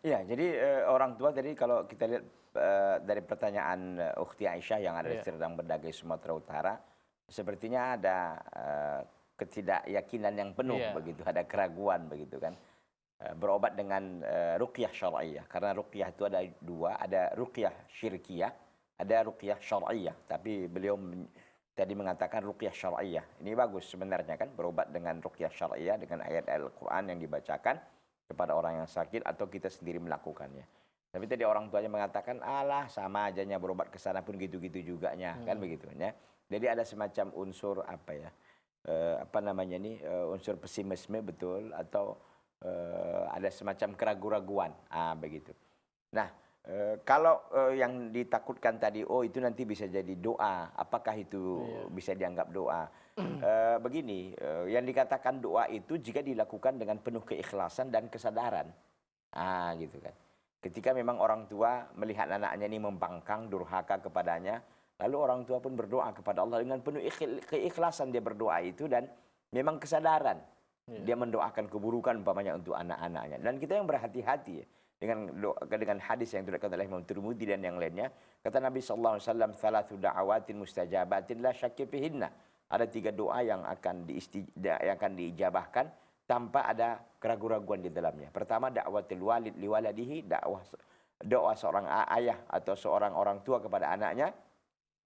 Iya, jadi orang tua tadi kalau kita lihat dari pertanyaan Ukhti Aisyah yang ada di Iya, Serdang Bedagai Sumatera Utara, sepertinya ada ketidakyakinan yang penuh iya, begitu, ada keraguan begitu kan. Berobat dengan ruqyah syar'iyyah, karena ruqyah itu ada dua, ada ruqyah syirkiyah, ada ruqyah syar'iyyah. Tapi beliau tadi mengatakan ruqyah syar'iyyah. Ini bagus sebenarnya kan, berobat dengan ruqyah syar'iyyah dengan ayat-ayat Al-Qur'an yang dibacakan kepada orang yang sakit atau kita sendiri melakukannya. Tapi tadi orang tuanya mengatakan, alah sama ajanya berobat ke sana pun gitu-gitu juganya, kan begitu ya. Jadi ada semacam unsur apa ya, apa namanya ini, unsur pesimisme betul, atau ada semacam keraguan-raguan, begitu. Nah, kalau yang ditakutkan tadi, oh itu nanti bisa jadi doa, apakah itu iya, bisa dianggap doa? Begini, yang dikatakan doa itu jika dilakukan dengan penuh keikhlasan dan kesadaran, gitu kan. Ketika memang orang tua melihat anaknya ini membangkang, durhaka kepadanya, lalu orang tua pun berdoa kepada Allah dengan penuh keikhlasan dia berdoa itu, dan memang kesadaran. iya, Dia mendoakan keburukan umpamanya untuk anak-anaknya. Dan kita yang berhati-hati ya, dengan hadis yang diriwayatkan oleh Imam Tirmidzi dan yang lainnya. Kata Nabi sallallahu alaihi wasallam, "Thalathu da'awatin mustajabatin la syakka fihinna." Ada 3 doa yang akan diijabahkan tanpa ada keraguan-raguan di dalamnya. Pertama, da'watul walid liwaladihi, doa seorang ayah atau seorang orang tua kepada anaknya.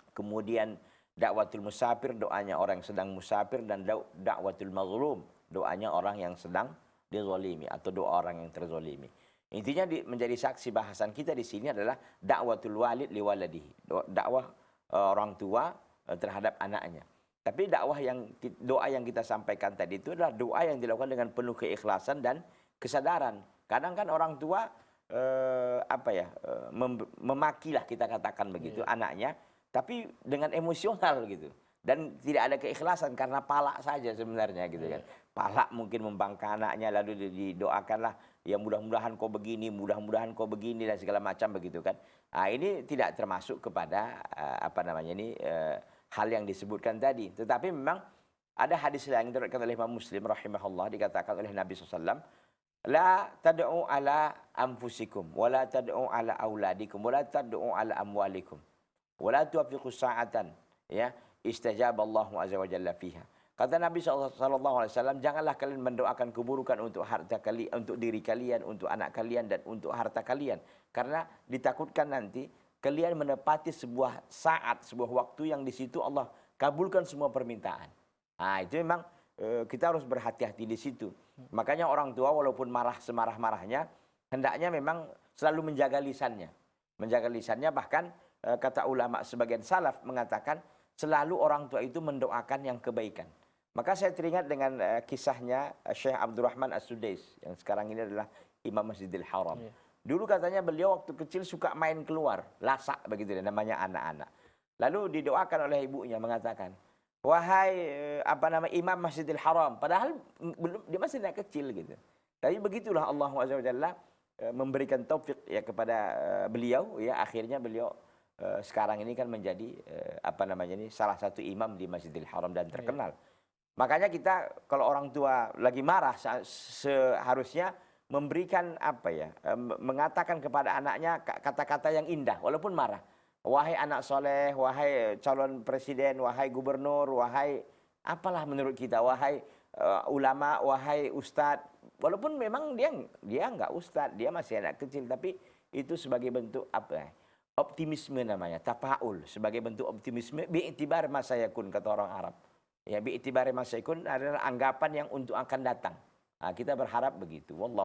Kemudian dakwatul musafir, doanya orang yang sedang musafir, dan dakwatul mazlum, doanya orang yang sedang dizalimi atau doa orang yang terzalimi. Intinya menjadi saksi bahasan kita di sini adalah dakwatul walid liwaladihi, dakwah orang tua terhadap anaknya. Tapi doa yang kita sampaikan tadi itu adalah doa yang dilakukan dengan penuh keikhlasan dan kesadaran. Kadang kan orang tua memakilah, kita katakan begitu, iya, anaknya, tapi dengan emosional gitu, dan tidak ada keikhlasan karena palak saja sebenarnya gitu kan. iya, Palak mungkin membangkang anaknya, lalu didoakanlah, ya mudah-mudahan kau begini, mudah-mudahan kau begini, dan segala macam begitu kan. Ini tidak termasuk kepada hal yang disebutkan tadi. Tetapi memang ada hadis yang diriwayatkan oleh Imam Muslim rahimahullah, dikatakan oleh Nabi SAW, la tad'u ala anfusikum, wa la tad'u ala auladikum, wa la tad'u ala amwalikum, wala tuwafiqu sa'atan, ya, istajaballahu azza wa jalla fiha. Kata Nabi SAW, janganlah kalian mendoakan keburukan untuk harta kalian, untuk diri kalian, untuk anak kalian, dan untuk harta kalian. Karena ditakutkan nanti kalian menepati sebuah saat, sebuah waktu yang di situ Allah kabulkan semua permintaan. Itu memang kita harus berhati-hati di situ. Makanya orang tua walaupun marah semarah-marahnya, hendaknya memang selalu menjaga lisannya. Menjaga lisannya, bahkan kata ulama sebagian salaf mengatakan selalu orang tua itu mendoakan yang kebaikan. Maka saya teringat dengan kisahnya Syekh Abdurrahman As-Sudais yang sekarang ini adalah Imam Masjidil Haram. iya, Dulu katanya beliau waktu kecil suka main keluar, lasak begitu namanya anak-anak. Lalu didoakan oleh ibunya mengatakan, wahai Imam Masjidil Haram, padahal belum, dia masih anak kecil gitu. Tapi begitulah Allah SWT memberikan taufik ya kepada beliau, ya akhirnya beliau sekarang ini kan menjadi salah satu imam di Masjidil Haram dan iya, terkenal. Makanya kita kalau orang tua lagi marah seharusnya memberikan mengatakan kepada anaknya kata-kata yang indah walaupun marah. Wahai anak soleh, wahai calon presiden, wahai gubernur, wahai apalah menurut kita, wahai ulama, wahai ustadz. Walaupun memang dia nggak ustadz, dia masih anak kecil, tapi itu sebagai bentuk optimisme namanya, tafaul, sebagai bentuk optimisme, bi'tibar masa yakun, kata orang Arab. Ya, bi'tibar masa yakun adalah anggapan yang untuk akan datang. Kita berharap begitu. Wallah.